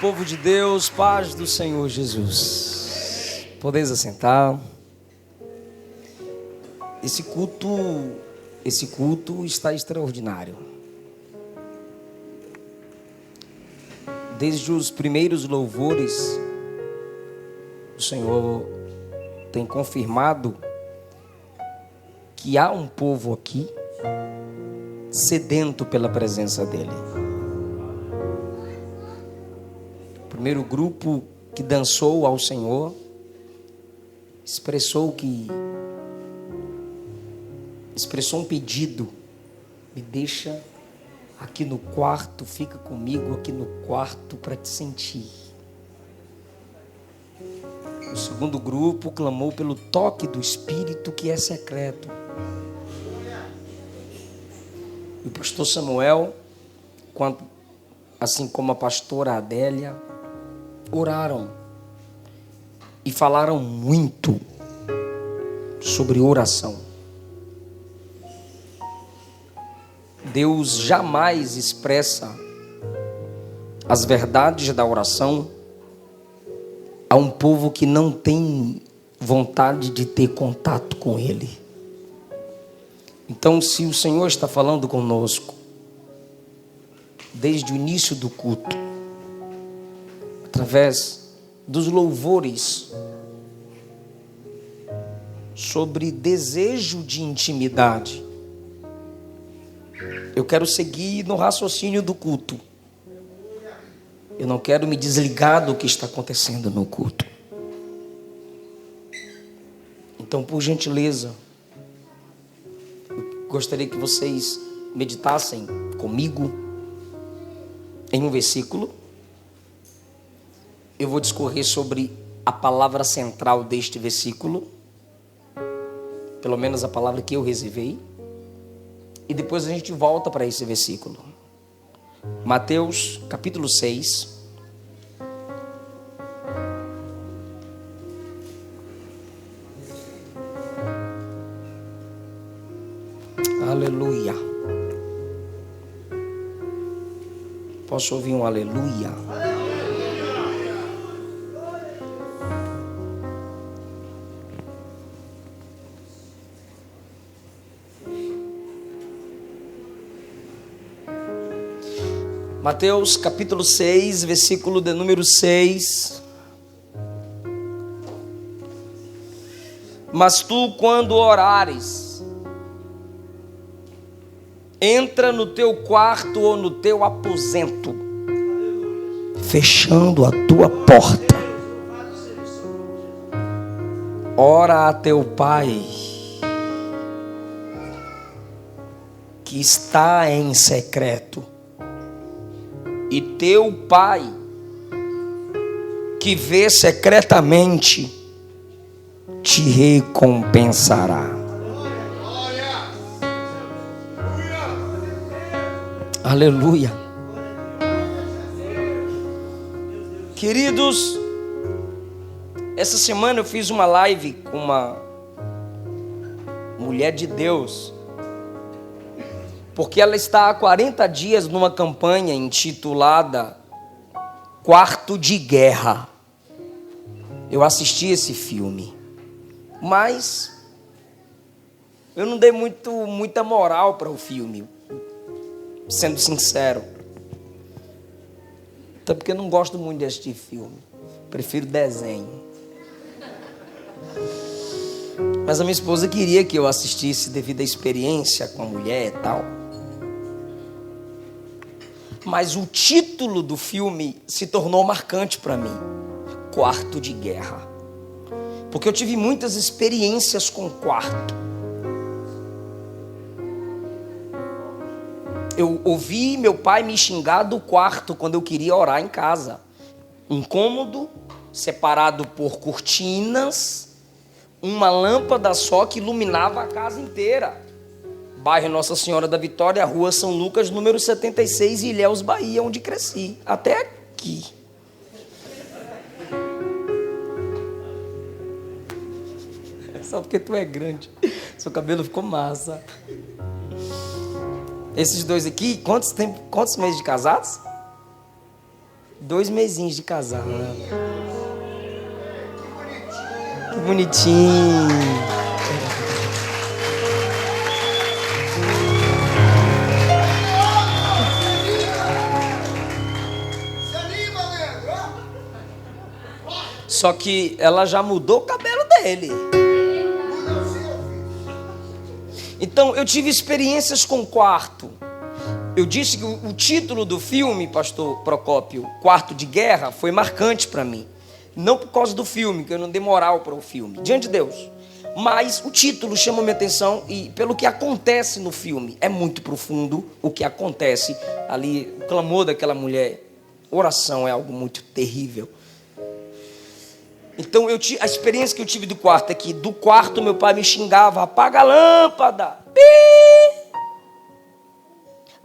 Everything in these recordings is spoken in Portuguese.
povo de Deus, paz do Senhor Jesus. Podeis assentar. Esse culto está extraordinário. Desde os primeiros louvores, o Senhor tem confirmado que há um povo aqui sedento pela presença dEle. O primeiro grupo que dançou ao Senhor expressou um pedido: me deixa aqui no quarto, fica comigo aqui no quarto para te sentir. O segundo grupo clamou pelo toque do Espírito que é secreto. E o pastor Samuel, assim como a pastora Adélia, oraram e falaram muito sobre oração. Deus jamais expressa as verdades da oração a um povo que não tem vontade de ter contato com Ele. Então, se o Senhor está falando conosco desde o início do culto, através dos louvores, sobre desejo de intimidade, eu quero seguir no raciocínio do culto. Eu não quero me desligar do que está acontecendo no culto. Então, por gentileza, eu gostaria que vocês meditassem comigo em um versículo. Eu vou discorrer sobre a palavra central deste versículo, pelo menos a palavra que eu reservei, e depois a gente volta para esse versículo. Mateus capítulo 6. Aleluia. Posso ouvir um aleluia? Mateus capítulo 6, versículo de número 6. Mas tu, quando orares, entra no teu quarto ou no teu aposento, fechando a tua porta. Ora a teu Pai, que está em secreto. E teu Pai, que vê secretamente, te recompensará. Aleluia. Queridos, essa semana eu fiz uma live com uma mulher de Deus, porque ela está há 40 dias numa campanha intitulada Quarto de Guerra. Eu assisti esse filme, mas eu não dei muita moral para o filme, sendo sincero. Até porque eu não gosto muito de assistir filme, prefiro desenho. Mas a minha esposa queria que eu assistisse devido à experiência com a mulher e tal. Mas o título do filme se tornou marcante para mim: Quarto de Guerra. Porque eu tive muitas experiências com quarto. Eu ouvi meu pai me xingar do quarto quando eu queria orar em casa. Um cômodo separado por cortinas, uma lâmpada só que iluminava a casa inteira. Bairro Nossa Senhora da Vitória, Rua São Lucas, número 76, Ilhéus, Bahia, onde cresci. Até aqui. Só porque tu é grande. Seu cabelo ficou massa. Esses dois aqui, quantos meses de casados? 2 mesinhos de casado. Que bonitinho. Só que ela já mudou o cabelo dele. Então eu tive experiências com quarto. Eu disse que o título do filme, pastor Procópio, Quarto de Guerra, foi marcante para mim. Não por causa do filme, que eu não dei moral para o filme, diante de Deus. Mas o título chama minha atenção e pelo que acontece no filme. É muito profundo o que acontece ali, o clamor daquela mulher. Oração é algo muito terrível. Então a experiência que eu tive do quarto é que do quarto meu pai me xingava: apaga a lâmpada.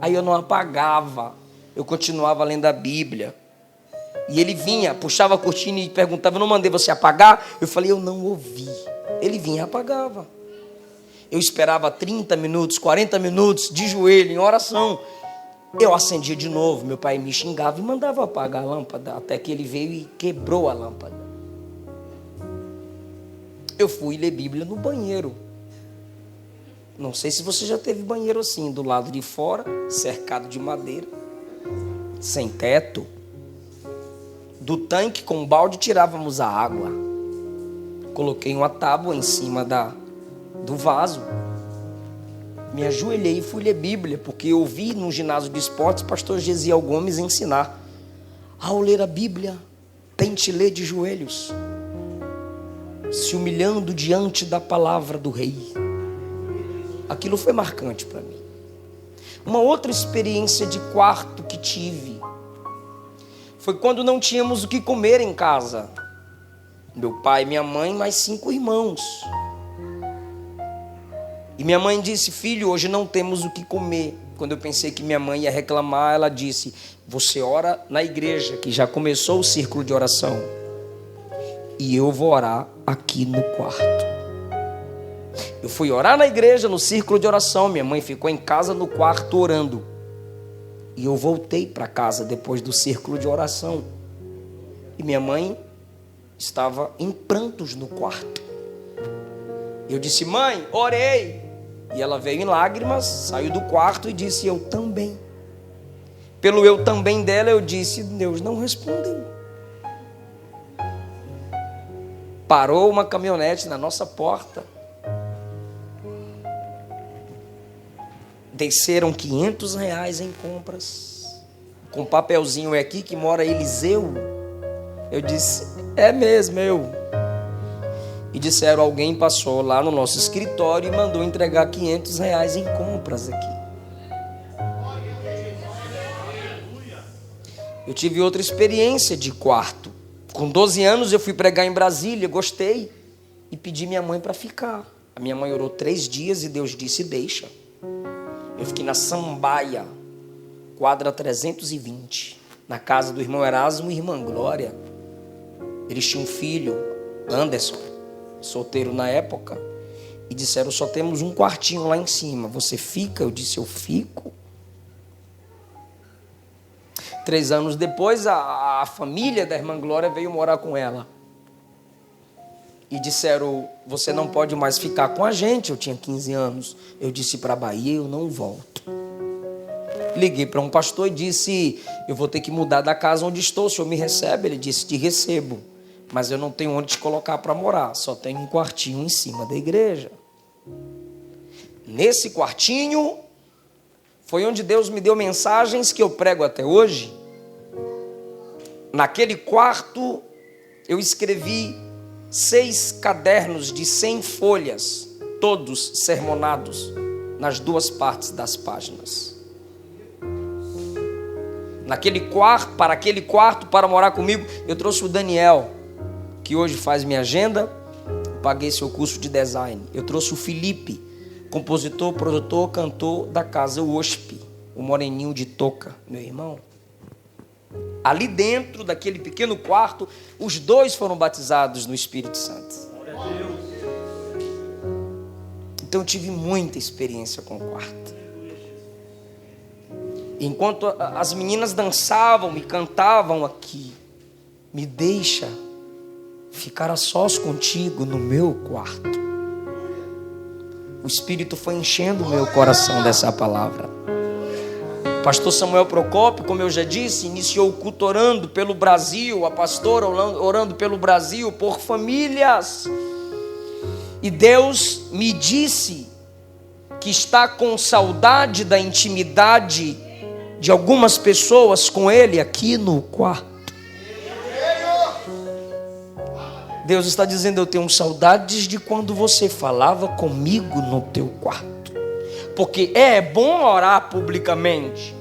Aí eu não apagava, eu continuava lendo a Bíblia. E ele vinha, puxava a cortina e perguntava: eu não mandei você apagar? Eu falei: eu não ouvi. Ele vinha e apagava. Eu esperava 30 minutos, 40 minutos de joelho em oração. Eu acendia de novo, meu pai me xingava e mandava apagar a lâmpada, até que ele veio e quebrou a lâmpada. Eu fui ler Bíblia no banheiro. Não sei se você já teve banheiro assim, do lado de fora, cercado de madeira, sem teto. Do tanque com um balde tirávamos a água. Coloquei uma tábua em cima do vaso. Me ajoelhei e fui ler Bíblia, porque eu ouvi no ginásio de esportes pastor Gesiel Gomes ensinar: ao ler a Bíblia, tente ler de joelhos, se humilhando diante da palavra do rei. Aquilo foi marcante para mim. Uma outra experiência de quarto que tive foi quando não tínhamos o que comer em casa. Meu pai, minha mãe, mais 5 irmãos. E minha mãe disse: filho, hoje não temos o que comer. Quando eu pensei que minha mãe ia reclamar, ela disse: você ora na igreja, que já começou o círculo de oração, e eu vou orar aqui no quarto. Eu fui orar na igreja, no círculo de oração. Minha mãe ficou em casa no quarto orando. E eu voltei para casa depois do círculo de oração. E minha mãe estava em prantos no quarto. Eu disse: mãe, orei. E ela veio em lágrimas, saiu do quarto e disse: eu também. Pelo eu também dela, eu disse: Deus não respondeu. Parou uma caminhonete na nossa porta. Desceram R$500 em compras. Com papelzinho: é aqui que mora Eliseu? Eu disse: é mesmo, eu. E disseram: alguém passou lá no nosso escritório e mandou entregar R$500 em compras aqui. Eu tive outra experiência de quarto. Com 12 anos eu fui pregar em Brasília, gostei, e pedi minha mãe para ficar. A minha mãe orou 3 dias e Deus disse: deixa. Eu fiquei na Samambaia, quadra 320, na casa do irmão Erasmo e irmã Glória. Eles tinham um filho, Anderson, solteiro na época, e disseram: só temos um quartinho lá em cima, você fica? Eu disse: eu fico. 3 anos depois, a família da irmã Glória veio morar com ela. E disseram: você não pode mais ficar com a gente. Eu tinha 15 anos. Eu disse: para a Bahia eu não volto. Liguei para um pastor e disse: eu vou ter que mudar da casa onde estou, o senhor me recebe? Ele disse: te recebo, mas eu não tenho onde te colocar para morar, só tenho um quartinho em cima da igreja. Nesse quartinho foi onde Deus me deu mensagens que eu prego até hoje. Naquele quarto eu escrevi 6 cadernos de 100 folhas, todos sermonados nas 2 partes das páginas. Para aquele quarto, para morar comigo, eu trouxe o Daniel, que hoje faz minha agenda, paguei seu curso de design. Eu trouxe o Felipe, compositor, produtor, cantor da casa USP, o moreninho de touca, meu irmão. Ali dentro daquele pequeno quarto, os 2 foram batizados no Espírito Santo. Então eu tive muita experiência com o quarto. Enquanto as meninas dançavam e cantavam aqui, me deixa ficar a sós contigo no meu quarto. O Espírito foi enchendo o meu coração dessa palavra. Pastor Samuel Procópio, como eu já disse, iniciou o culto orando pelo Brasil, a pastora orando pelo Brasil, por famílias. E Deus me disse que está com saudade da intimidade de algumas pessoas com Ele aqui no quarto. Deus está dizendo: eu tenho saudades de quando você falava comigo no teu quarto. Porque é bom orar publicamente.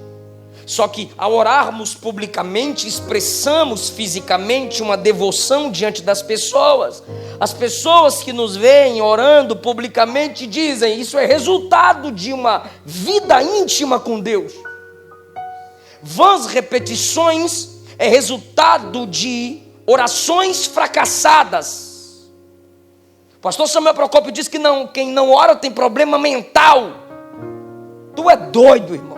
Só que ao orarmos publicamente, expressamos fisicamente uma devoção diante das pessoas. As pessoas que nos veem orando publicamente dizem: isso é resultado de uma vida íntima com Deus. Vãs repetições é resultado de orações fracassadas. O pastor Samuel Procópio diz que quem não ora tem problema mental. Tu é doido, irmão.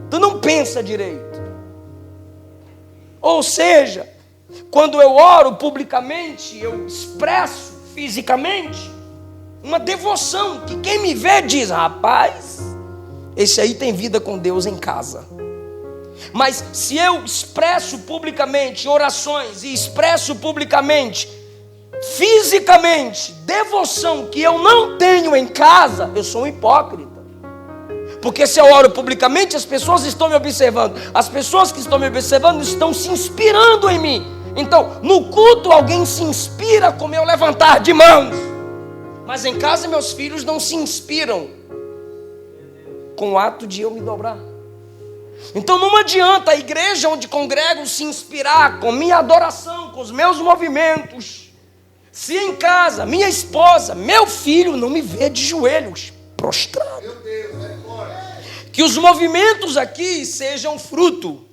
Tu não pensa direito. Ou seja, quando eu oro publicamente, eu expresso fisicamente uma devoção que quem me vê diz: rapaz, esse aí tem vida com Deus em casa. Mas se eu expresso publicamente orações e expresso publicamente, fisicamente, devoção que eu não tenho em casa, eu sou um hipócrita. Porque se eu oro publicamente, as pessoas estão me observando. As pessoas que estão me observando estão se inspirando em mim. Então, no culto alguém se inspira com o meu levantar de mãos. Mas em casa meus filhos não se inspiram com o ato de eu me dobrar. Então não adianta a igreja onde congrego se inspirar com minha adoração, com os meus movimentos, se em casa minha esposa, meu filho não me vê de joelhos prostrado. Meu Deus, que os movimentos aqui sejam fruto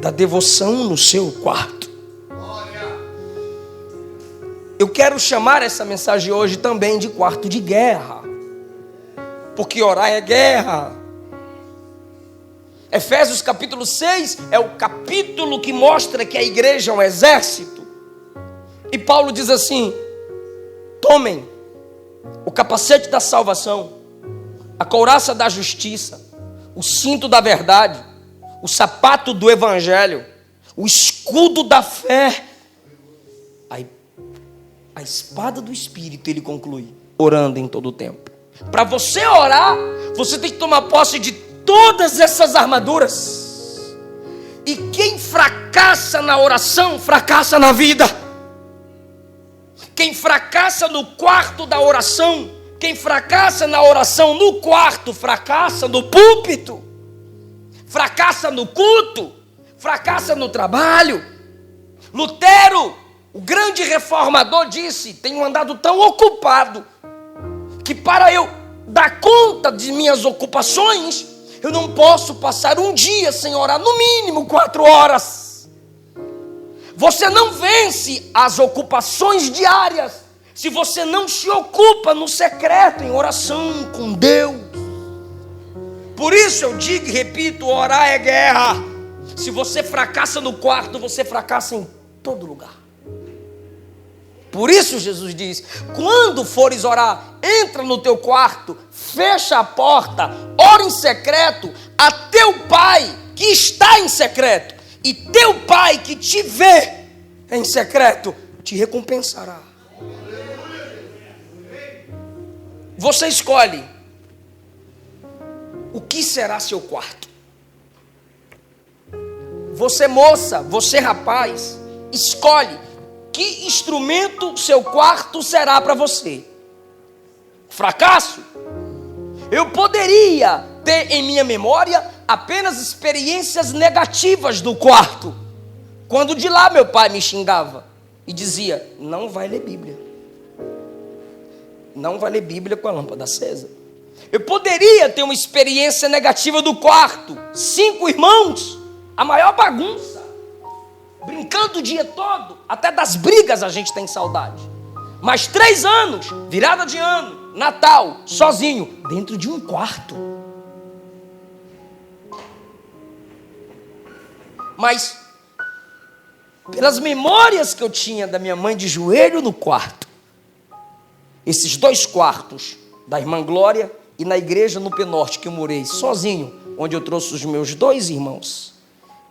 da devoção no seu quarto. Eu quero chamar essa mensagem hoje também de quarto de guerra, porque orar é guerra. Efésios capítulo 6 é o capítulo que mostra que a igreja é um exército. E Paulo diz assim: tomem o capacete da salvação, a couraça da justiça, o cinto da verdade, o sapato do evangelho, o escudo da fé, a espada do Espírito. Ele conclui: orando em todo o tempo. Para você orar, você tem que tomar posse de todas essas armaduras. E quem fracassa na oração, fracassa na vida. Quem fracassa no quarto da oração, quem fracassa na oração no quarto, fracassa no púlpito, fracassa no culto, fracassa no trabalho. Lutero, o grande reformador, disse: tenho andado tão ocupado que para eu dar conta de minhas ocupações, eu não posso passar um dia sem orar no mínimo 4 horas. Você não vence as ocupações diárias se você não se ocupa no secreto, em oração com Deus. Por isso eu digo e repito: orar é guerra. Se você fracassa no quarto, você fracassa em todo lugar. Por isso Jesus diz: quando fores orar, entra no teu quarto, fecha a porta, ora em secreto a teu pai que está em secreto, e teu pai que te vê em secreto te recompensará. Você escolhe o que será seu quarto. Você moça, você rapaz, escolhe que instrumento seu quarto será para você. Fracasso? Eu poderia ter em minha memória apenas experiências negativas do quarto, quando de lá meu pai me xingava e dizia: não vai ler Bíblia, não vai ler Bíblia com a lâmpada acesa. Eu poderia ter uma experiência negativa do quarto, 5 irmãos, a maior bagunça, brincando o dia todo, até das brigas a gente tem saudade. Mas 3 anos, virada de ano, Natal, sozinho, dentro de um quarto. Mas, pelas memórias que eu tinha da minha mãe de joelho no quarto, esses 2 quartos da irmã Glória e na igreja no Penorte que eu morei sozinho, onde eu trouxe os meus 2 irmãos,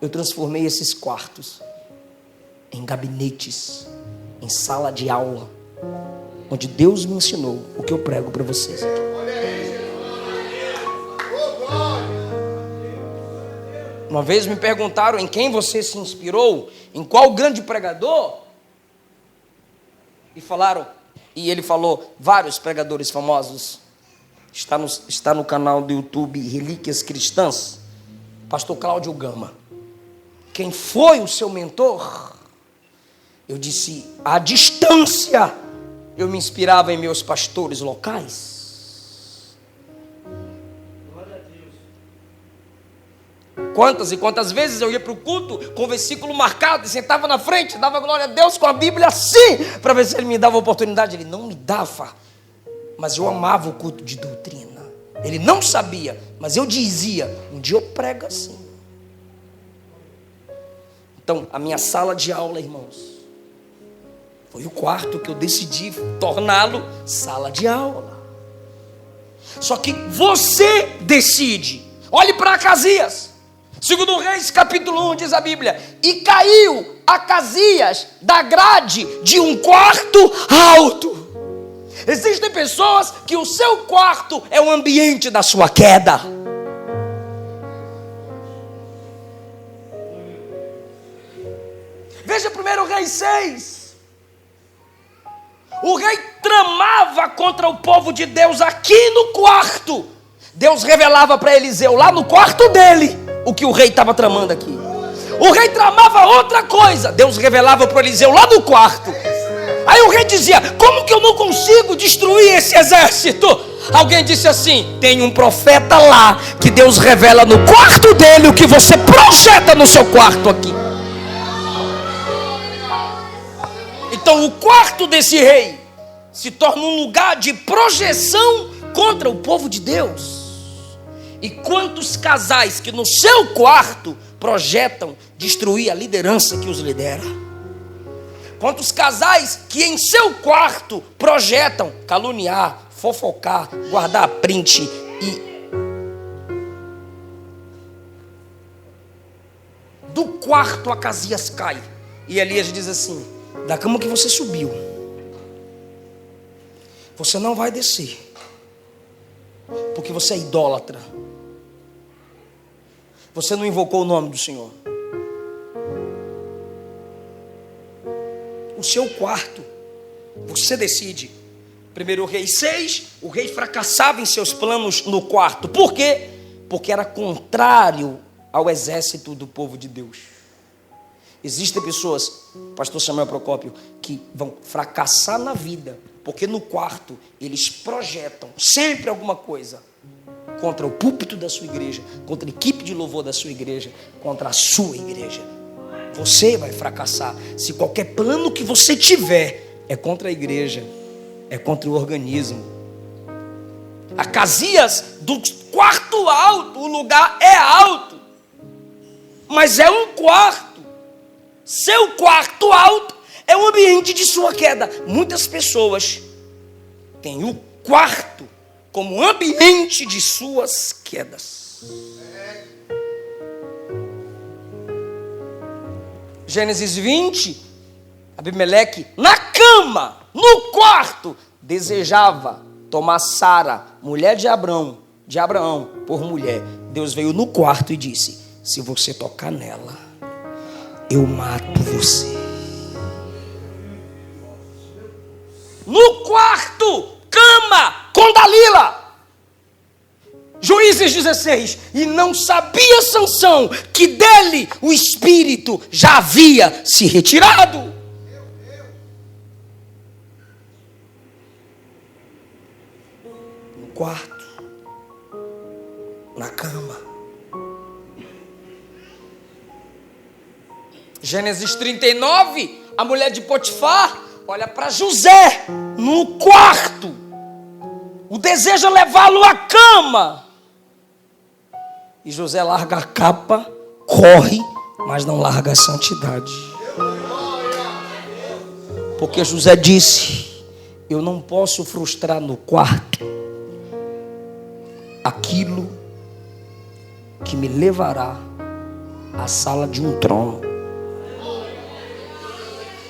eu transformei esses quartos em gabinetes, em sala de aula, onde Deus me ensinou o que eu prego para vocês aqui. Uma vez me perguntaram em quem você se inspirou, em qual grande pregador, e ele falou vários pregadores famosos. Está no canal do YouTube Relíquias Cristãs, pastor Cláudio Gama. Quem foi o seu mentor? Eu disse, à distância, eu me inspirava em meus pastores locais. Quantas e quantas vezes eu ia para o culto com o versículo marcado e sentava na frente, dava glória a Deus com a Bíblia assim, para ver se ele me dava oportunidade. Ele não me dava, mas eu amava o culto de doutrina. Ele não sabia, mas eu dizia, um dia eu prego assim. Então, a minha sala de aula, irmãos, foi o quarto que eu decidi torná-lo sala de aula. Só que você decide. Olhe para Acasias. Segundo Reis, capítulo 1, diz a Bíblia, e caiu Acasias da grade de um quarto alto. Existem pessoas que o seu quarto é o ambiente da sua queda. Veja 1 Reis 6. O rei tramava contra o povo de Deus aqui no quarto. Deus revelava para Eliseu lá no quarto dele o que o rei estava tramando aqui. O rei tramava outra coisa, Deus revelava para Eliseu lá no quarto. Aí o rei dizia, como que eu não consigo destruir esse exército? Alguém disse assim, tem um profeta lá, que Deus revela no quarto dele o que você projeta no seu quarto aqui. Então o quarto desse rei se torna um lugar de projeção contra o povo de Deus. E quantos casais que no seu quarto projetam destruir a liderança que os lidera? Quantos casais que em seu quarto projetam caluniar, fofocar, guardar print e do quarto Acasias cai. E Elias diz assim, da cama que você subiu, você não vai descer, porque você é idólatra. Você não invocou o nome do Senhor. O seu quarto, você decide. 1 Reis 6, o rei fracassava em seus planos no quarto. Por quê? Porque era contrário ao exército do povo de Deus. Existem pessoas, pastor Samuel Procópio, que vão fracassar na vida, porque no quarto eles projetam sempre alguma coisa contra o púlpito da sua igreja, contra a equipe de louvor da sua igreja, contra a sua igreja. Você vai fracassar se qualquer plano que você tiver é contra a igreja, é contra o organismo. Acasias, do quarto alto, o lugar é alto, mas é um quarto. Seu quarto alto é o ambiente de sua queda. Muitas pessoas têm o quarto como ambiente de suas quedas. Gênesis 20, Abimeleque, na cama, no quarto, desejava tomar Sara, mulher de Abraão, por mulher. Deus veio no quarto e disse, se você tocar nela, eu mato você. No quarto, cama com Dalila. Juízes 16. E não sabia Sansão que dele o espírito já havia se retirado. No quarto, na cama. Gênesis 39, a mulher de Potifar olha para José no quarto. O desejo é levá-lo à cama. E José larga a capa, corre, mas não larga a santidade. Porque José disse: eu não posso frustrar no quarto aquilo que me levará à sala de um trono.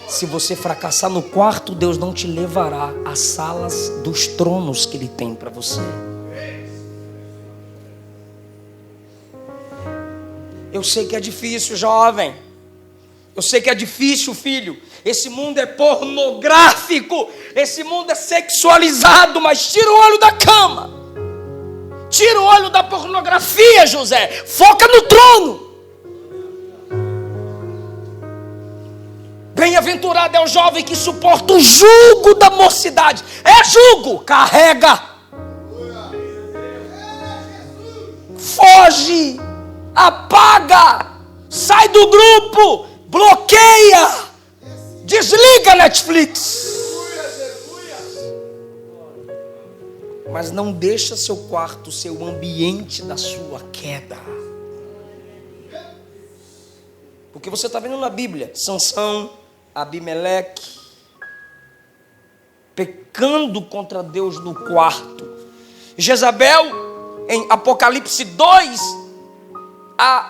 Se você fracassar no quarto, Deus não te levará às salas dos tronos que Ele tem para você. Eu sei que é difícil, jovem. Eu sei que é difícil, filho. Esse mundo é pornográfico. Esse mundo é sexualizado. Mas tira o olho da cama. Tira o olho da pornografia, José. Foca no trono. Bem-aventurado é o jovem que suporta o jugo da mocidade. É jugo. Carrega. Foge. Apaga. Sai do grupo. Bloqueia. Desliga a Netflix. Mas não deixa seu quarto ser o ambiente da sua queda. Porque você está vendo na Bíblia Sansão, Abimeleque pecando contra Deus no quarto. Jezabel, em Apocalipse 2,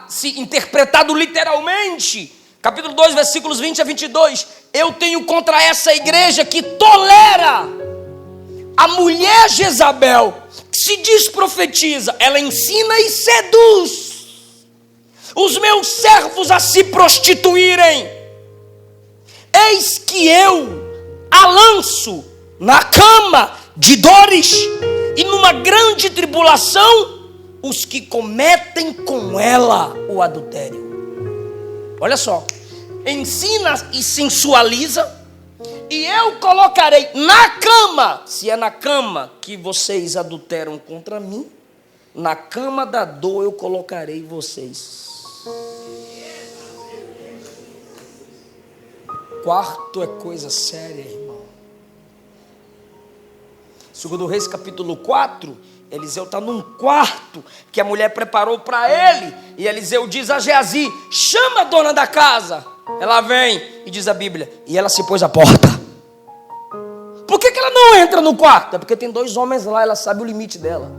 se interpretado literalmente, capítulo 2, versículos 20 a 22, eu tenho contra essa igreja que tolera a mulher Jezabel, que se diz profetiza, ela ensina e seduz os meus servos a se prostituírem. Eis que eu a lanço na cama de dores e numa grande tribulação os que cometem com ela o adultério. Olha só, ensina e sensualiza, e eu colocarei na cama, se é na cama que vocês adulteram contra mim, na cama da dor eu colocarei vocês. Quarto é coisa séria, irmão. Segundo Reis capítulo 4, Eliseu está num quarto que a mulher preparou para ele, e Eliseu diz a Geazi: chama a dona da casa. Ela vem, e diz a Bíblia, e ela se pôs à porta. Por que ela não entra no quarto? É porque tem 2 homens lá, ela sabe o limite dela.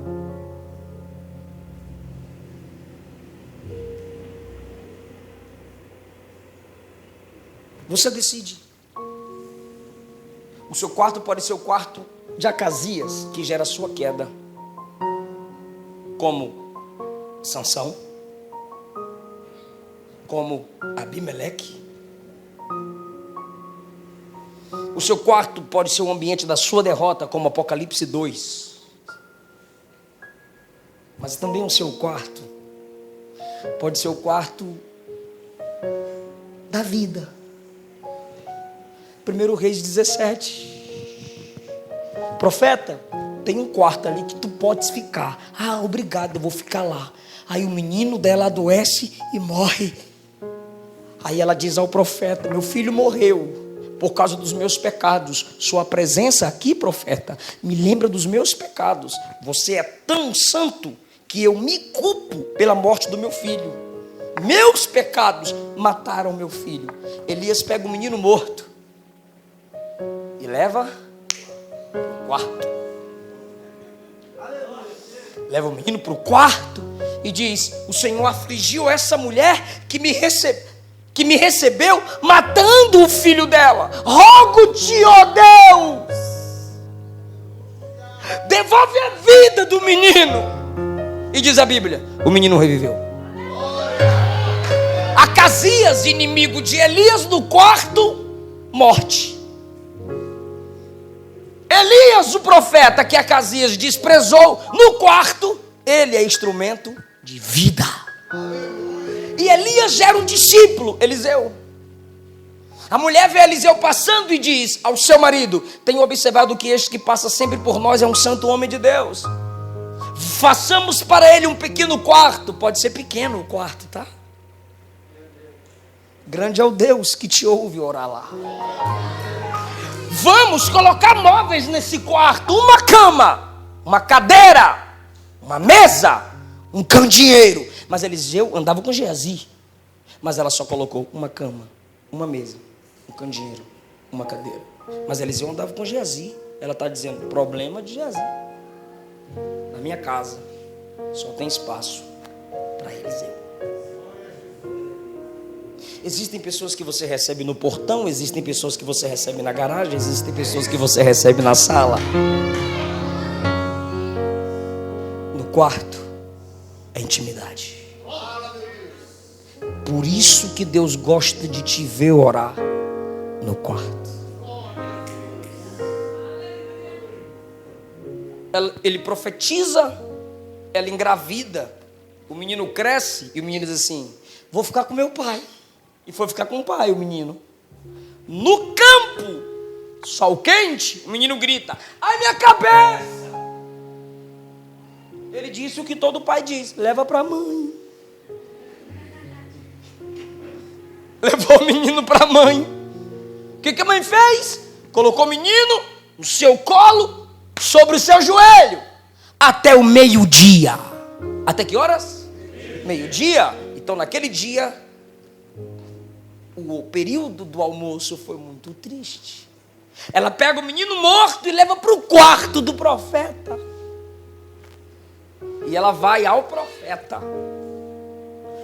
Você decide. O seu quarto pode ser o quarto de Acasias, que gera a sua queda, como Sansão, como Abimeleque. O seu quarto pode ser o ambiente da sua derrota, como Apocalipse 2. Mas também o seu quarto pode ser o quarto da vida. 1 Reis 17. Profeta, tem um quarto ali que tu podes ficar. Ah, obrigado, eu vou ficar lá. Aí o menino dela adoece e morre. Aí ela diz ao profeta: meu filho morreu por causa dos meus pecados. Sua presença aqui, profeta, me lembra dos meus pecados. Você é tão santo que eu me culpo pela morte do meu filho. Meus pecados mataram meu filho. Elias pega o menino morto e leva para o quarto. Leva o menino para o quarto e diz: o Senhor afligiu essa mulher que me recebeu matando o filho dela. Rogo-te, ó Deus, devolve a vida do menino. E diz a Bíblia, o menino reviveu. Acasias, inimigo de Elias, no quarto, morte. Elias, o profeta que Acasias desprezou, no quarto, ele é instrumento de vida. E Elias gera um discípulo, Eliseu. A mulher vê Eliseu passando e diz ao seu marido: tenho observado que este que passa sempre por nós é um santo homem de Deus. Façamos para ele um pequeno quarto. Pode ser pequeno o quarto, tá? Grande é o Deus que te ouve orar lá. Vamos colocar móveis nesse quarto: uma cama, uma cadeira, uma mesa, um candeeiro. Mas Eliseu andava com Geazi. Mas ela só colocou uma cama, uma mesa, um candeeiro, uma cadeira. Mas Eliseu andava com Geazi. Ela está dizendo, problema de Geazi. Na minha casa só tem espaço para Eliseu. Existem pessoas que você recebe no portão, existem pessoas que você recebe na garagem, existem pessoas que você recebe na sala. No quarto é intimidade. Por isso que Deus gosta de te ver orar no quarto. Ele profetiza, ela engravida, o menino cresce e o menino diz assim, vou ficar com meu pai. E foi ficar com o pai, o menino. No campo, sol quente, o menino grita, ai minha cabeça. Ele disse o que todo pai diz, leva para a mãe. Levou o menino para a mãe. O que a mãe fez? Colocou o menino no seu colo, sobre o seu joelho, até o meio-dia. Até que horas? Meio-dia. Então naquele dia, o período do almoço foi muito triste. Ela pega o menino morto e leva para o quarto do profeta. E ela vai ao profeta.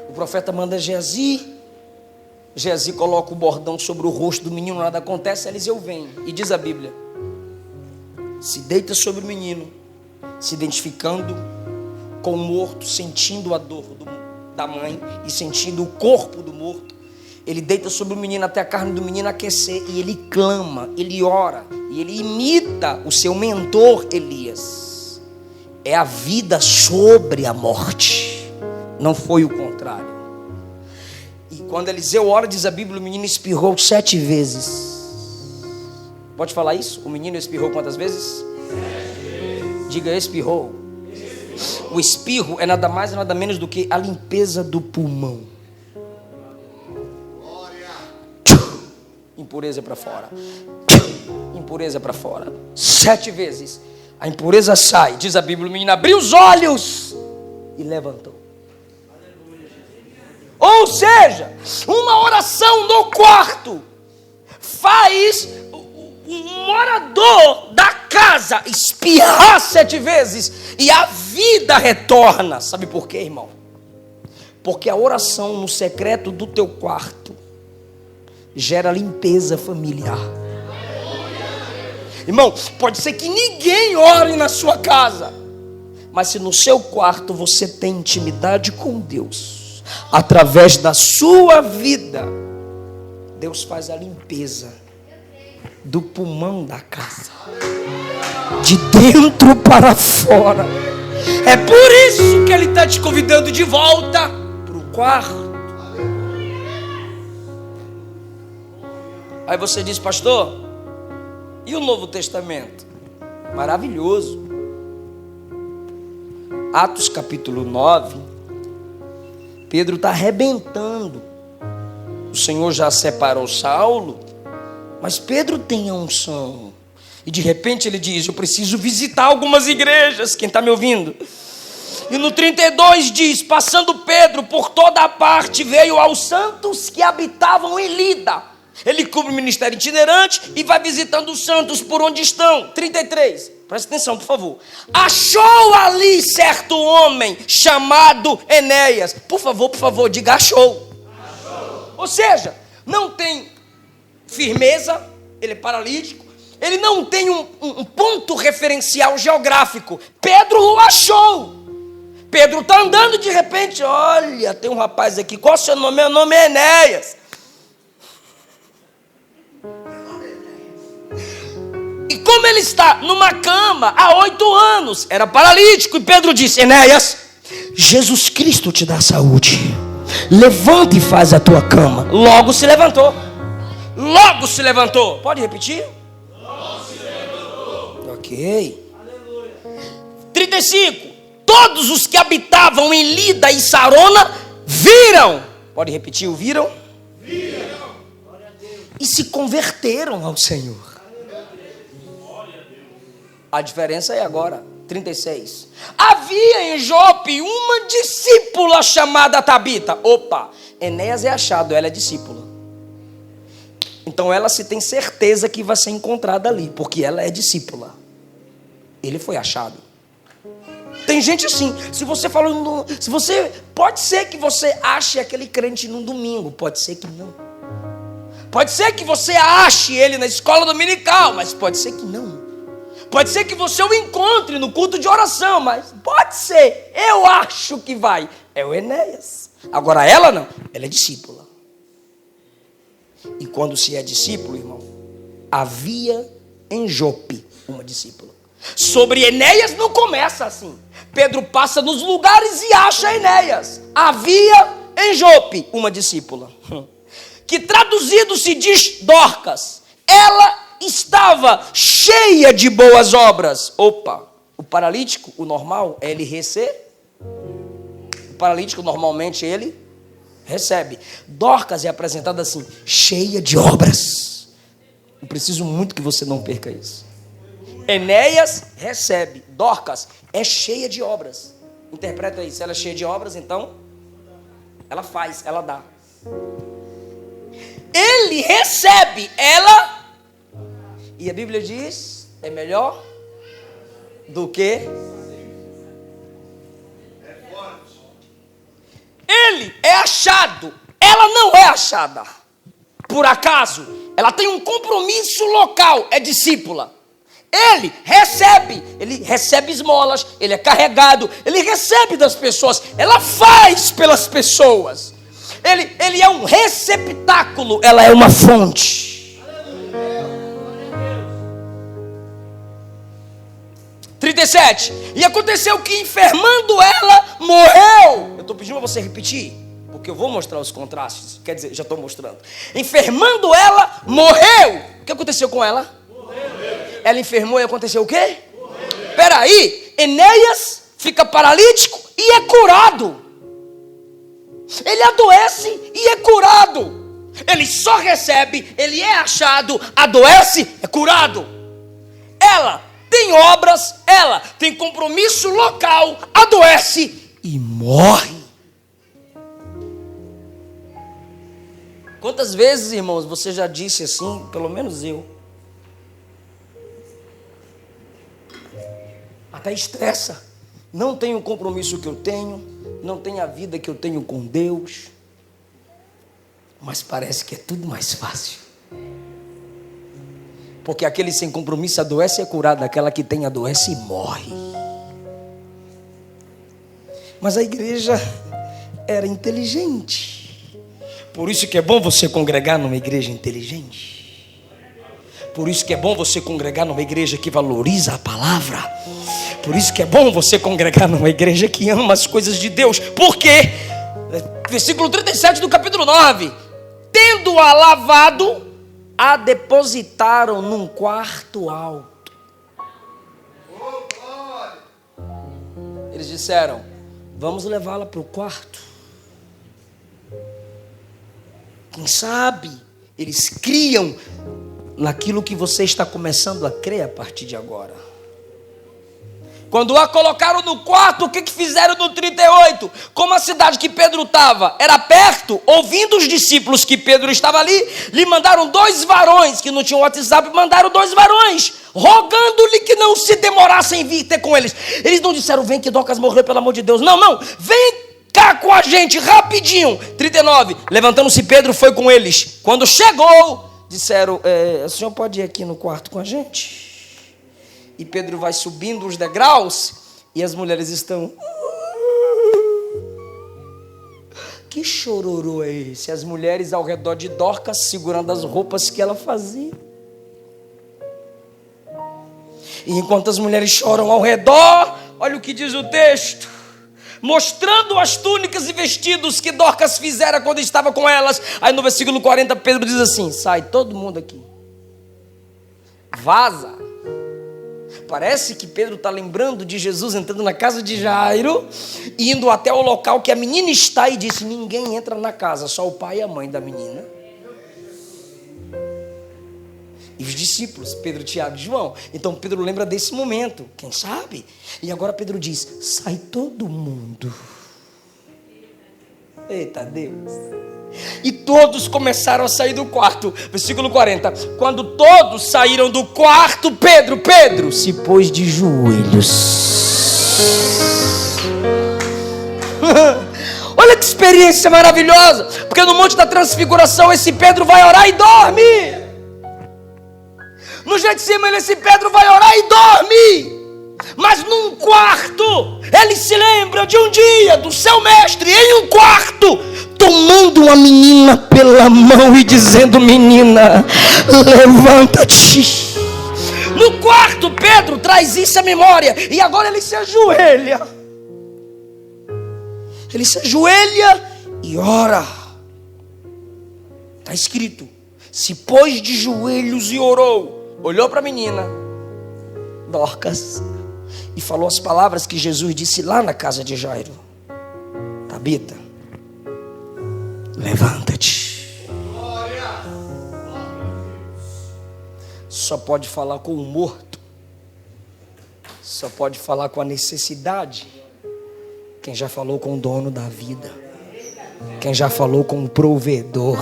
O profeta manda Geazi. Geazi coloca o bordão sobre o rosto do menino, nada acontece. Eliseu vem e diz a Bíblia, se deita sobre o menino, se identificando com o morto, sentindo a dor da mãe e sentindo o corpo do morto. Ele deita sobre o menino até a carne do menino aquecer e ele clama, ele ora e ele imita o seu mentor Elias. É a vida sobre a morte, não foi o contrário. E quando Eliseu ora, diz a Bíblia, o menino espirrou 7 vezes. Pode falar isso? O menino espirrou quantas vezes? 7 vezes. Diga, espirrou. O espirro é nada mais e nada menos do que a limpeza do pulmão. Impureza para fora. Impureza para fora. 7 vezes. A impureza sai. Diz a Bíblia, o menino abriu os olhos e levantou. Ou seja, uma oração no quarto faz um morador da casa espirrar 7 vezes e a vida retorna. Sabe por quê, irmão? Porque a oração no secreto do teu quarto gera limpeza familiar. Irmão, pode ser que ninguém ore na sua casa, mas se no seu quarto você tem intimidade com Deus, através da sua vida, Deus faz a limpeza do pulmão da casa, de dentro para fora. É por isso que Ele está te convidando de volta para o quarto. Aí você diz, pastor, e o Novo Testamento? Maravilhoso. Atos capítulo 9, Pedro está arrebentando. O Senhor já separou Saulo, mas Pedro tem a unção. E de repente ele diz, eu preciso visitar algumas igrejas. Quem está me ouvindo? E no 32 diz, passando Pedro por toda a parte, veio aos santos que habitavam em Lida. Ele cumpre o ministério itinerante e vai visitando os santos por onde estão. 33, presta atenção por favor. Achou ali certo homem chamado Enéas. Por favor, diga achou. Ou seja, não tem firmeza, ele é paralítico, ele não tem um ponto referencial geográfico. Pedro o achou. Pedro está andando e de repente, olha, tem um rapaz aqui, qual é o seu nome? Meu nome é Enéas. E como ele está numa cama há 8 anos, era paralítico, e Pedro disse, Enéas, Jesus Cristo te dá saúde, levanta e faz a tua cama. Logo se levantou. Logo se levantou. Pode repetir? Logo se levantou. Ok. Aleluia. 35. Todos os que habitavam em Lida e Sarona viram. Pode repetir o viram? Viram. E se converteram ao Senhor. A diferença é agora. 36. Havia em Jope uma discípula chamada Tabita. Opa, Enéas é achado, ela é discípula. Então ela se tem certeza que vai ser encontrada ali, porque ela é discípula. Ele foi achado. Tem gente assim, se você pode ser que você ache aquele crente num domingo, pode ser que não. Pode ser que você ache ele na escola dominical, mas pode ser que não. Pode ser que você o encontre no culto de oração, mas pode ser, eu acho que vai. É o Enéas. Agora ela não, ela é discípula. E quando se é discípulo, irmão, havia em Jope uma discípula. Sobre Enéas não começa assim. Pedro passa nos lugares e acha Enéas. Havia em Jope uma discípula, que traduzido se diz Dorcas. Ela estava cheia de boas obras. Opa, o paralítico, o normal é ele receber. O paralítico normalmente ele recebe. Dorcas é apresentada assim, cheia de obras. Eu preciso muito que você não perca isso. Enéas recebe, Dorcas é cheia de obras. Interpreta isso, ela é cheia de obras, então ela faz, ela dá. Ele recebe, ela, e a Bíblia diz, é melhor do que ele é achado, ela não é achada. Por acaso, ela tem um compromisso local, é discípula. Ele recebe esmolas, ele é carregado, ele recebe das pessoas, ela faz pelas pessoas. Ele é um receptáculo, ela é uma fonte. 37. E aconteceu que enfermando ela, morreu. Eu estou pedindo para você repetir, porque eu vou mostrar os contrastes. Quer dizer, já estou mostrando. Enfermando ela, morreu. O que aconteceu com ela? Ela enfermou e aconteceu o quê? Peraí, Enéas fica paralítico e é curado. Ele adoece e é curado. Ele só recebe, ele é achado, adoece, é curado. Ela tem obras, ela tem compromisso local, adoece e morre. Quantas vezes, irmãos, você já disse assim, pelo menos eu, até estressa, não tenho o compromisso que eu tenho, não tenho a vida que eu tenho com Deus, mas parece que é tudo mais fácil, porque aquele sem compromisso adoece e é curado, aquela que tem adoece e morre. Mas a igreja era inteligente, por isso que é bom você congregar numa igreja inteligente. Por isso que é bom você congregar numa igreja que valoriza a palavra. Por isso que é bom você congregar numa igreja que ama as coisas de Deus. Por quê? Versículo 37 do capítulo 9. Tendo-a lavado, a depositaram num quarto alto. Eles disseram, vamos levá-la para o quarto. Quem sabe eles criam naquilo que você está começando a crer a partir de agora. Quando a colocaram no quarto, o que fizeram no 38? Como a cidade que Pedro estava era perto, ouvindo os discípulos que Pedro estava ali, lhe mandaram 2 varões, que não tinham WhatsApp, mandaram 2 varões, rogando-lhe que não se demorassem em vir ter com eles. Eles não disseram, vem que Dorcas morreu, pelo amor de Deus. Não, vem cá com a gente, rapidinho. 39, levantando-se Pedro foi com eles. Quando chegou, disseram, o senhor pode ir aqui no quarto com a gente? E Pedro vai subindo os degraus e as mulheres estão... Que chororô é esse? As mulheres ao redor de Dorcas segurando as roupas que ela fazia. E enquanto as mulheres choram ao redor, olha o que diz o texto. Mostrando as túnicas e vestidos que Dorcas fizera quando estava com elas. Aí no versículo 40 Pedro diz assim, sai todo mundo aqui. Vaza. Parece que Pedro está lembrando de Jesus entrando na casa de Jairo, indo até o local que a menina está e disse, ninguém entra na casa, só o pai e a mãe da menina. E os discípulos, Pedro, Tiago e João. Então Pedro lembra desse momento, quem sabe? E agora Pedro diz: sai todo mundo. Eita Deus. E todos começaram a sair do quarto. Versículo 40. Quando todos saíram do quarto, Pedro se pôs de joelhos. Olha que experiência maravilhosa. Porque no Monte da Transfiguração esse Pedro vai orar e dorme. No Getsemane esse Pedro vai orar e dorme. Mas num quarto, ele se lembra de um dia do seu mestre em um quarto, tomando uma menina pela mão e dizendo: menina, levanta-te. No quarto, Pedro traz isso à memória. E agora ele se ajoelha. Ele se ajoelha e ora. Está escrito: se pôs de joelhos e orou. Olhou para a menina Dorcas e falou as palavras que Jesus disse lá na casa de Jairo: Tabita, levanta-te. Só pode falar com o morto, só pode falar com a necessidade quem já falou com o dono da vida, quem já falou com o provedor.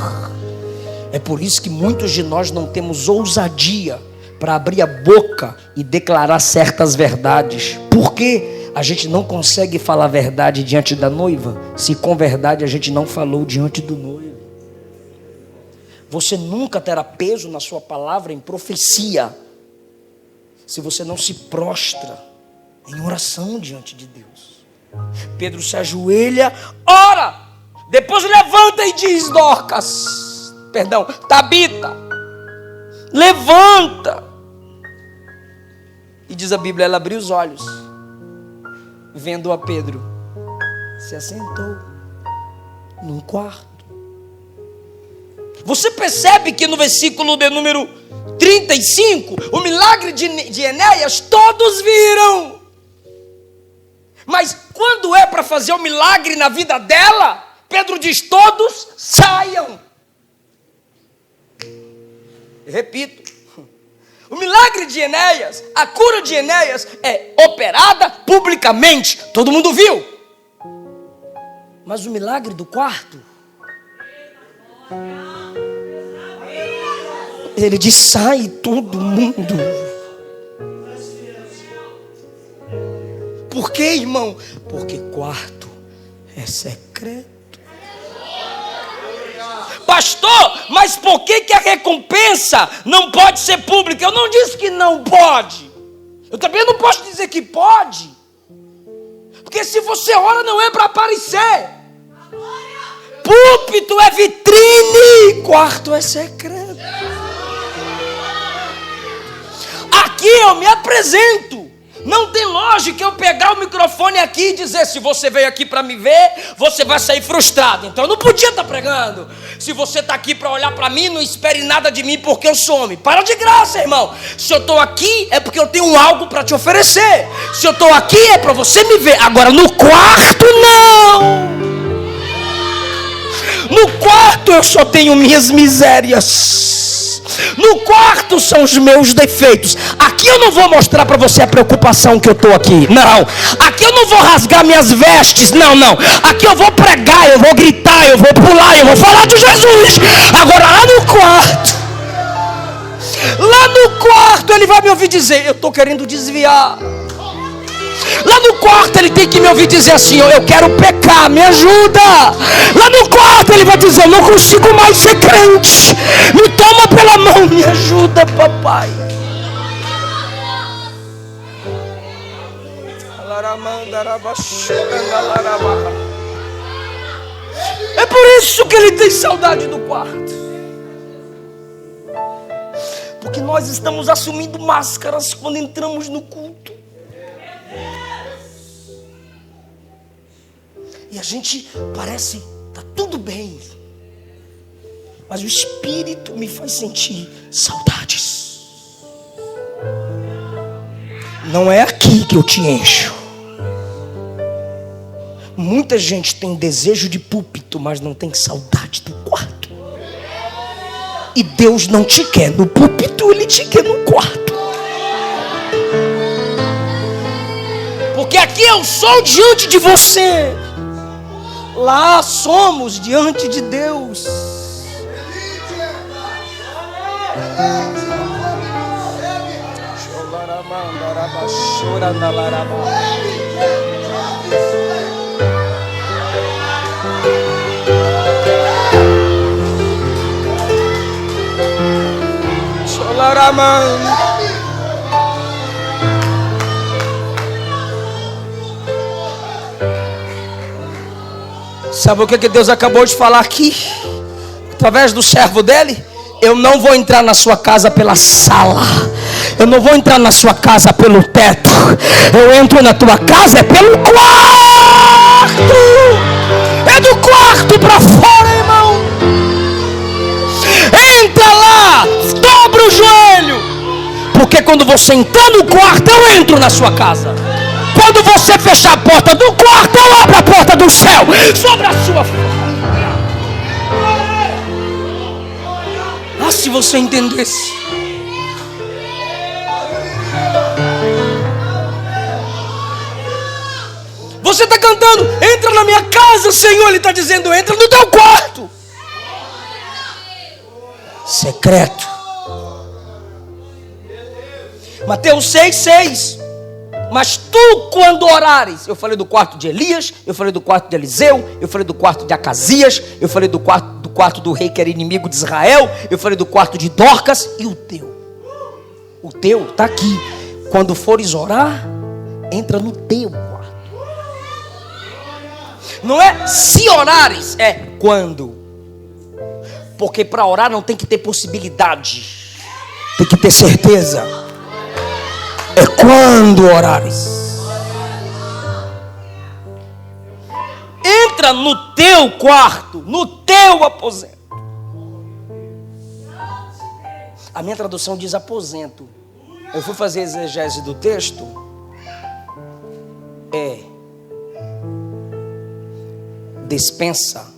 É por isso que muitos de nós não temos ousadia para abrir a boca e declarar certas verdades. Por quê? A gente não consegue falar a verdade diante da noiva, se com verdade a gente não falou diante do noivo. Você nunca terá peso na sua palavra em profecia, se você não se prostra em oração diante de Deus. Pedro se ajoelha, ora, depois levanta e diz: Tabita, levanta. E diz a Bíblia, ela abriu os olhos, vendo a Pedro, se assentou num quarto. Você percebe que no versículo de número 35, o milagre de Enéas, todos viram. Mas quando é para fazer o milagre na vida dela, Pedro diz: todos saiam. Repito, o milagre de Enéas, a cura de Enéas é operada publicamente, todo mundo viu. Mas o milagre do quarto, ele diz: sai todo mundo. Por quê, irmão? Porque quarto é secreto. Pastor, mas por que a recompensa não pode ser pública? Eu não disse que não pode. Eu também não posso dizer que pode. Porque se você ora não é para aparecer. Púlpito é vitrine, quarto é secreto. Aqui eu me apresento. Não tem lógica eu pegar o microfone aqui e dizer: se você veio aqui para me ver, você vai sair frustrado. Então eu não podia estar pregando. Se você está aqui para olhar para mim, não espere nada de mim, porque eu sou homem. Para de graça, irmão. Se eu estou aqui é porque eu tenho algo para te oferecer. Se eu estou aqui é para você me ver. Agora no quarto não. No quarto eu só tenho minhas misérias. No quarto são os meus defeitos. Aqui eu não vou mostrar para você a preocupação que eu estou aqui. Não. Aqui eu não vou rasgar minhas vestes. Não. Aqui eu vou pregar, eu vou gritar, eu vou pular, eu vou falar de Jesus. Agora lá no quarto ele vai me ouvir dizer: eu estou querendo desviar. Lá no quarto ele tem que me ouvir dizer assim: eu quero pecar, me ajuda. Lá no quarto ele vai dizer: eu não consigo mais ser crente, me toma pela mão, me ajuda, papai. É por isso que ele tem saudade do quarto, porque nós estamos assumindo máscaras quando entramos no culto. E a gente parece, tá tudo bem, mas o Espírito me faz sentir saudades. Não é aqui que eu te encho. Muita gente tem desejo de púlpito, mas não tem saudade do quarto. E Deus não te quer no púlpito, Ele te quer no quarto. Porque aqui eu sou diante de você, lá somos diante de Deus. Sabe o que Deus acabou de falar aqui? Através do servo dele. Eu não vou entrar na sua casa pela sala. Eu não vou entrar na sua casa pelo teto. Eu entro na tua casa pelo quarto. É do quarto para fora, irmão. Entra lá, dobra o joelho. Porque quando você entrar no quarto, eu entro na sua casa. Quando você fechar a porta do quarto, eu abro a porta do céu sobre a sua família. Ah, se você entendesse. Você está cantando, entra na minha casa, Senhor. Ele está dizendo, entra no teu quarto secreto. Mateus 6,6. Mas tu, quando orares, eu falei do quarto de Elias, eu falei do quarto de Eliseu, eu falei do quarto de Acasias, eu falei do quarto do rei que era inimigo de Israel, eu falei do quarto de Dorcas. E o teu está aqui. Quando fores orar, entra no teu quarto. Não é se orares, é quando. Porque para orar não tem que ter possibilidade, tem que ter certeza. É quando orares. Entra no teu quarto, no teu aposento. A minha tradução diz aposento. Eu fui fazer a exegese do texto. É despensa.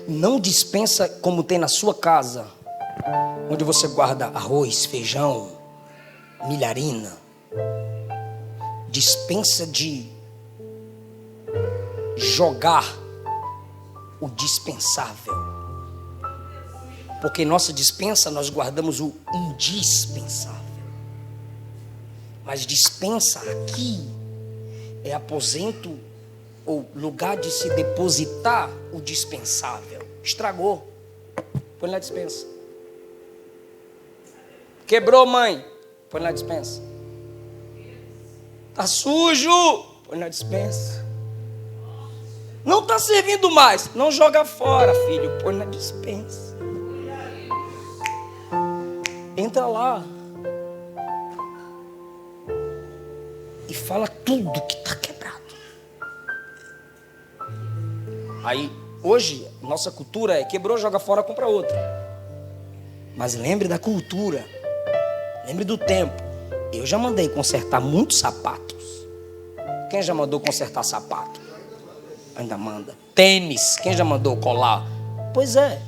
Não dispensa como tem na sua casa, onde você guarda arroz, feijão, milharina. Dispensa de jogar o dispensável. Porque em nossa dispensa nós guardamos o indispensável. Mas dispensa aqui é aposento ou lugar de se depositar o dispensável. Estragou, põe na dispensa. Quebrou, mãe, põe na dispensa. Tá sujo, põe na dispensa. Não está servindo mais, não joga fora, filho, põe na dispensa. Entra lá e fala tudo que está quebrado. Aí, hoje, nossa cultura é quebrou, joga fora, compra outra. Mas lembre da cultura, lembre do tempo. Eu já mandei consertar muitos sapatos. Quem já mandou consertar sapato? Ainda manda. Tênis, quem já mandou colar? Pois é.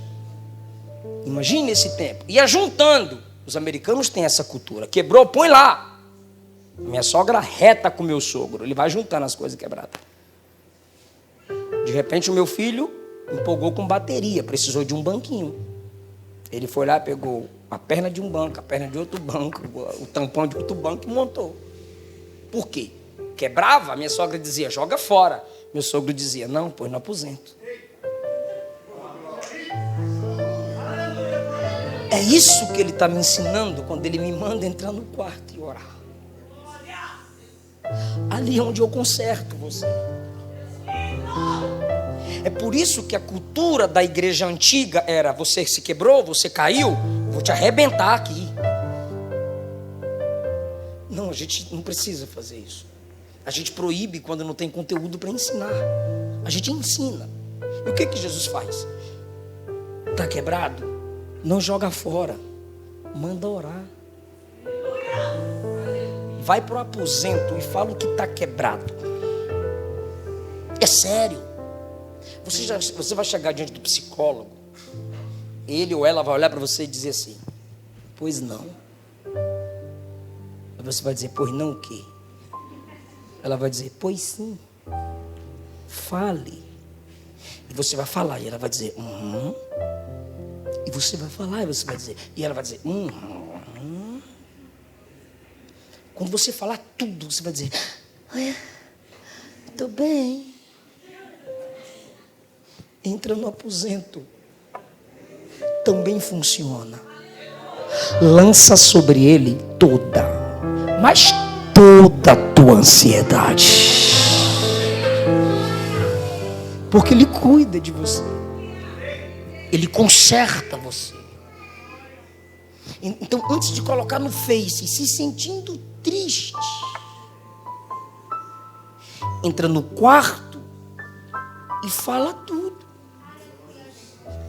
Imagine esse tempo. E juntando, os americanos têm essa cultura. Quebrou, põe lá. Minha sogra reta com meu sogro, ele vai juntando as coisas quebradas. De repente o meu filho empolgou com bateria, precisou de um banquinho. Ele foi lá, pegou a perna de um banco, a perna de outro banco, o tampão de outro banco e montou. Por quê? Quebrava, minha sogra dizia, joga fora. Meu sogro dizia, não, põe no aposento. É isso que ele está me ensinando quando ele me manda entrar no quarto e orar. Ali é onde eu conserto você. É por isso que a cultura da igreja antiga era, você se quebrou, você caiu, vou te arrebentar aqui. Não, a gente não precisa fazer isso. A gente proíbe quando não tem conteúdo para ensinar. A gente ensina. E o que Jesus faz? Está quebrado? Não joga fora. Manda orar. Vai para o aposento e fala o que está quebrado. É sério. Você vai chegar diante do psicólogo. ele ou ela vai olhar para você e dizer assim: pois não. Aí você vai dizer: pois não o quê? Ela vai dizer: pois sim. Fale. E você vai falar, e ela vai dizer: E você vai falar, e você vai dizer, e ela vai dizer: Quando você falar tudo, você vai dizer: estou bem. Entra no aposento. Também funciona. Lança sobre ele mas toda a tua ansiedade. Porque ele cuida de você. Ele conserta você. Então, antes de colocar no Face, se sentindo triste, entra no quarto e fala tudo.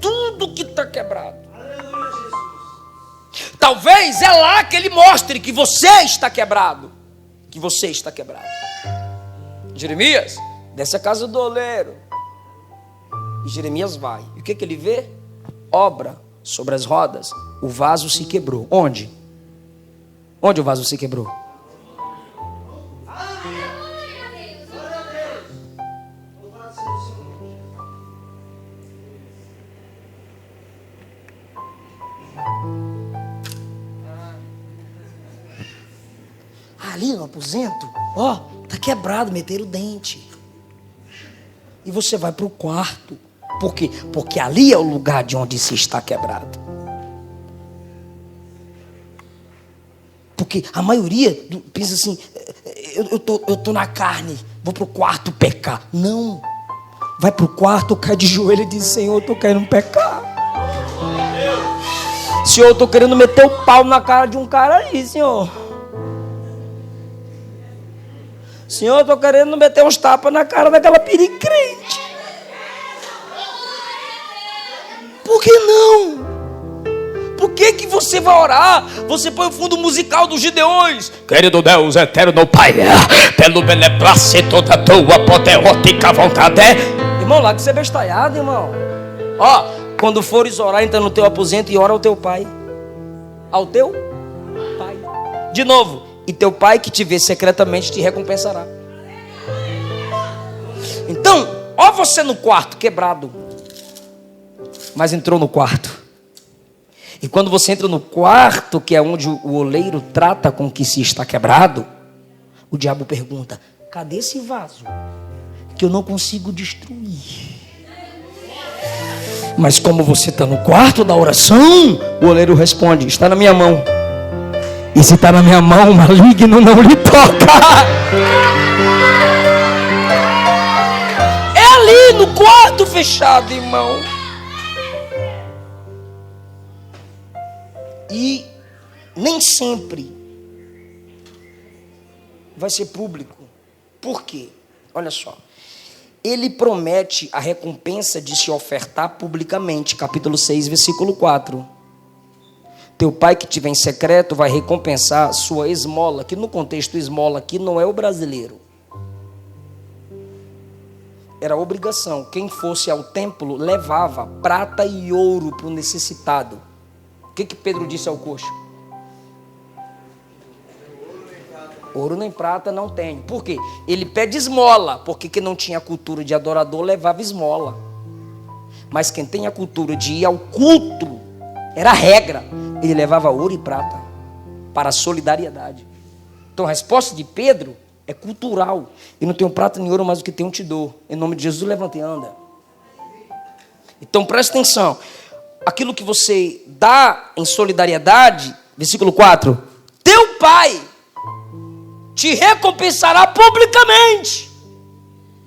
Tudo que está quebrado. Talvez é lá que ele mostre que você está quebrado. Que você está quebrado. Jeremias, desce a casa do oleiro. E Jeremias vai. E o que ele vê? Obra sobre as rodas. O vaso se quebrou. Onde? Onde o vaso se quebrou? Ali no aposento, tá quebrado, meteram o dente. E você vai para o quarto. Por quê? Porque ali é o lugar de onde se está quebrado. Porque a maioria pensa assim: eu tô na carne, vou para o quarto pecar. Não. Vai para o quarto, cai de joelho e diz: Senhor, eu estou querendo pecar. Senhor, eu estou querendo meter o pau na cara de um cara aí, Senhor. Senhor, eu estou querendo meter uns tapas na cara daquela piricrente. Por que não? Por que você vai orar? Você põe o fundo musical dos Gideões. Querido Deus eterno Pai, pelo beneplácito da tua poderótica vontade. Irmão, lá que você é bestalhado, irmão. Quando fores orar, entra no teu aposento e ora ao teu pai. Ao teu pai. De novo. E teu pai que te vê secretamente te recompensará. Então, você no quarto quebrado, mas entrou no quarto. E quando você entra no quarto, que é onde o oleiro trata com o que se está quebrado, o diabo pergunta: cadê esse vaso que eu não consigo destruir? Mas como você está no quarto da oração, o oleiro responde: está na minha mão. E se está na minha mão, o maligno não lhe toca. É ali no quarto fechado, irmão. E nem sempre vai ser público. Por quê? Olha só. Ele promete a recompensa de se ofertar publicamente. Capítulo 6, versículo 4. Teu pai que estiver em secreto vai recompensar sua esmola. Que no contexto esmola aqui não é o brasileiro. Era obrigação. Quem fosse ao templo levava prata e ouro para o necessitado. O que Pedro disse ao coxo? Ouro nem prata não tem. Por quê? Ele pede esmola. Porque quem não tinha cultura de adorador levava esmola. Mas quem tem a cultura de ir ao culto, era a regra. Ele levava ouro e prata para a solidariedade. Então a resposta de Pedro é cultural. Eu não tenho prata nem ouro, mas o que tenho eu te dou. Em nome de Jesus, levanta e anda. Então presta atenção. Aquilo que você dá em solidariedade, versículo 4. Teu pai te recompensará publicamente.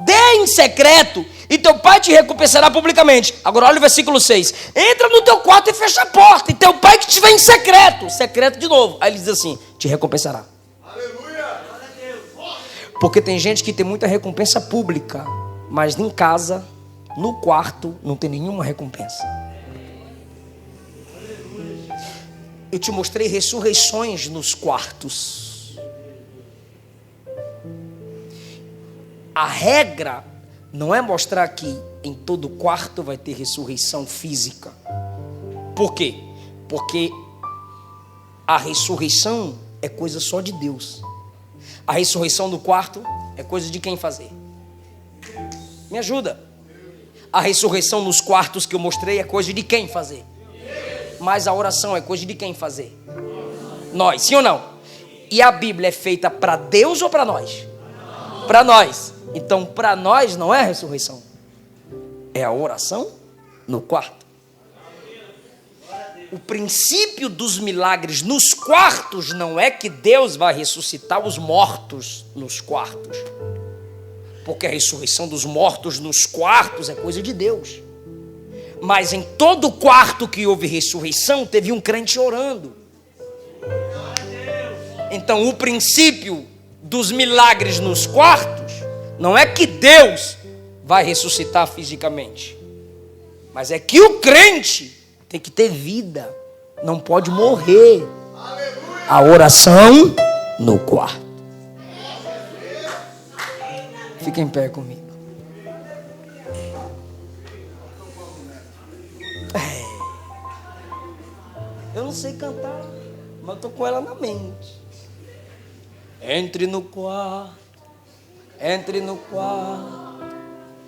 Dê em secreto e teu pai te recompensará publicamente. Agora olha o versículo 6. Entra no teu quarto e fecha a porta. E teu pai que estiver em secreto. Secreto de novo. Aí ele diz assim: te recompensará. Aleluia. Porque tem gente que tem muita recompensa pública, mas em casa, no quarto, não tem nenhuma recompensa. Eu te mostrei ressurreições nos quartos. A regra não é mostrar que em todo quarto vai ter ressurreição física. Por quê? Porque a ressurreição é coisa só de Deus. A ressurreição do quarto é coisa de quem fazer? Me ajuda. A ressurreição nos quartos que eu mostrei é coisa de quem fazer? Mas a oração é coisa de quem fazer? Nós, sim ou não? E a Bíblia é feita para Deus ou para nós? Para nós. Então, para nós não é a ressurreição, é a oração no quarto. O princípio dos milagres nos quartos não é que Deus vai ressuscitar os mortos nos quartos, porque a ressurreição dos mortos nos quartos é coisa de Deus. Mas em todo quarto que houve ressurreição, teve um crente orando. Então o princípio dos milagres nos quartos não é que Deus vai ressuscitar fisicamente, mas é que o crente tem que ter vida, não pode morrer. A oração no quarto. Fica em pé comigo. Eu não sei cantar, mas eu tô com ela na mente. Entre no quarto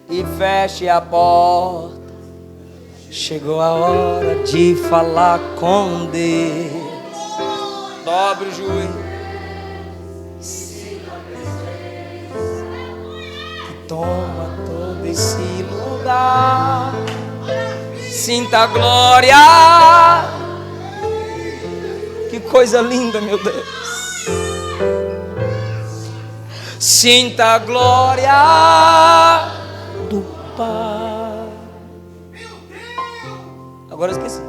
e feche a porta. Chegou a hora de falar com Deus. Dobre o joelho. Toma todo esse lugar. Sinta a glória. Que coisa linda, meu Deus. Sinta a glória do Pai. Agora eu esqueci.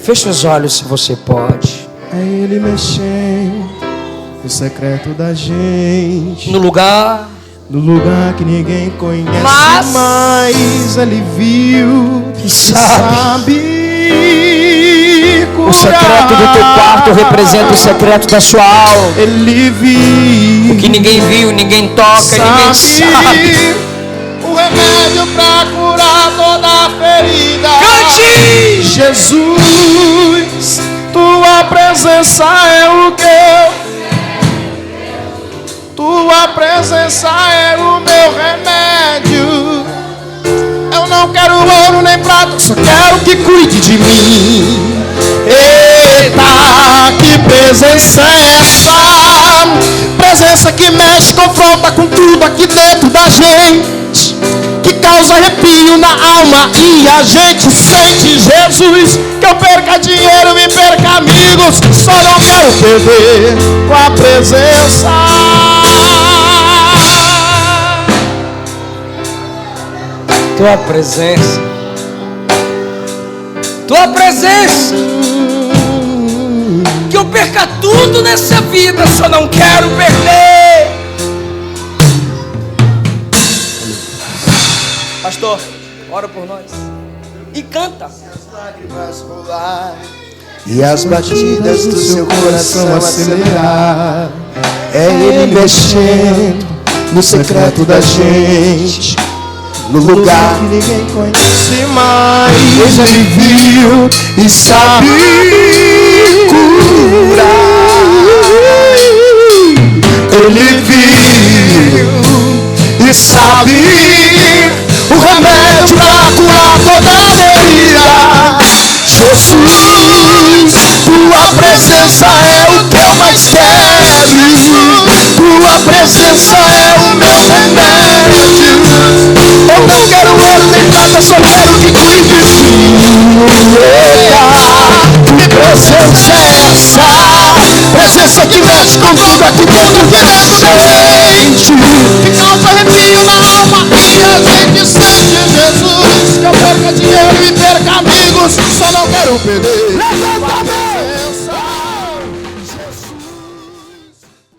Feche os olhos se você pode. É Ele mexendo no secreto da gente, No lugar que ninguém conhece, mas Ele viu e e sabe. curar. O secreto do teu quarto representa o secreto da sua alma. Ele viu O que ninguém viu, ninguém toca, ninguém sabe. o remédio pra curar toda a ferida. Cante! Jesus, tua presença é o que eu. Tua presença é o meu remédio. Eu não quero ouro nem prata, só quero que cuide de mim. Eita, que presença é essa? Presença que mexe, confronta com tudo aqui dentro da gente, que causa arrepio na alma e a gente sente. Jesus, que eu perca dinheiro e perca amigos, só não quero perder com a presença. Tua presença. Tua presença. Que eu perca tudo nessa vida, só não quero perder. Pastor, ora por nós. E canta. E as batidas do seu coração acelerar. É Ele mexendo no secreto da gente, no lugar que ninguém conhece mais. Ele viu e sabe curar. Ele viu e sabe o remédio pra curar toda a ferida. Jesus, tua presença é o que eu mais quero. Tua presença é o meu remédio. Eu não quero ouro nem prata, só quero que cuide de mim. Que presença é essa? Presença que mexe com tudo aqui dentro da gente, que causa arrepio na alma e a gente sente. Jesus, que eu perca dinheiro e perca amigos, só não quero perder.